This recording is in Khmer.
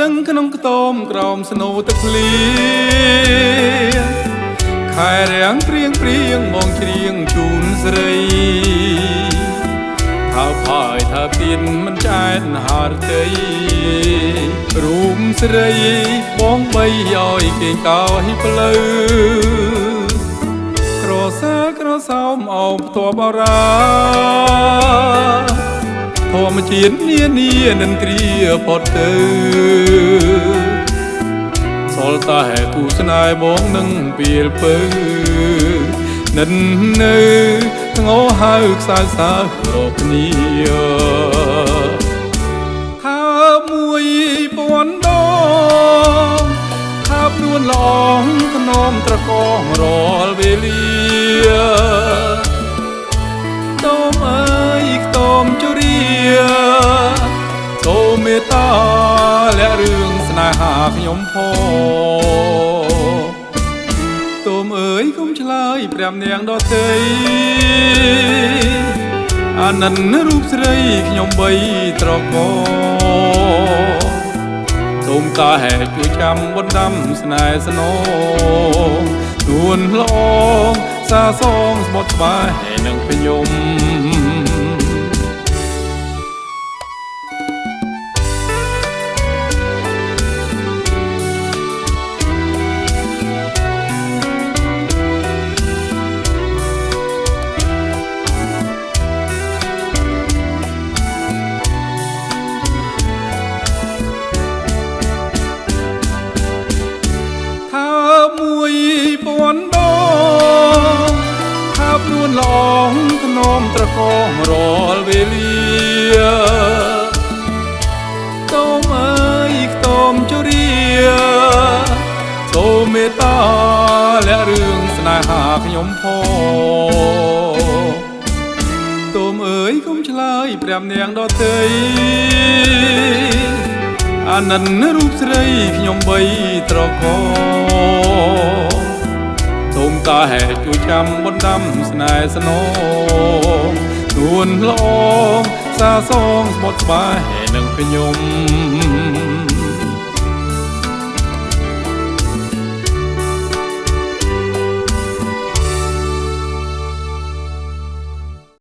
ទឹងក្នុងខ្ទមក្រោមស្នូទឹកភ្លៀងខែរាំងព្រៀងមកច្រៀងជូនស្រីថាផាយថាទៀនមិនចែនហារតីរូបស្រីបងបីឲ្យគេកោឲ្យផ្លូវក្រសាក្រសោមអោបផ្ទាប់អរាធម្មជាតិនានានឹងគ្រាផុតទៅសល់តែគូស្នេហ៍បងនឹងពីលពើនិននៅងោហៅខ្សែសារកគ្នាថាមួយពាន់ដងថានួនល្អងធ្នមត្រកងរាល់វេលាតោមអើយខ្ទមជរាសូមមេត្តាและរឿងស្នេហាខ្ញុំផងតោមអើយកុំឆ្លើយព្រះនាងដតីអាណិនរូបស្រីខ្ញុំបីត្រកសូមតាហែជួយចាំបណ្ដាំស្នេហ៍ស្នងនួនឡងសាសងស្បត់ស្បាយនឹងខ្ញុំពាន់ដងថាបនួនល្អងធ្នមត្រកងរាល់វេលាតោមអើយខ្ទមជរាសូមមេត្តាและរឿងស្នេហាខ្ញុំផងតោមអើយកុំឆ្លើយព្រះនាងដតីអាណិនរូបស្រីខ្ញុំបីត្រកសូមតាហែជួយចាំបណ្ដាំស្នេហ៍ស្នងនួនឡងសាសងស្បត់ស្បាយនឹងខ្ញុំ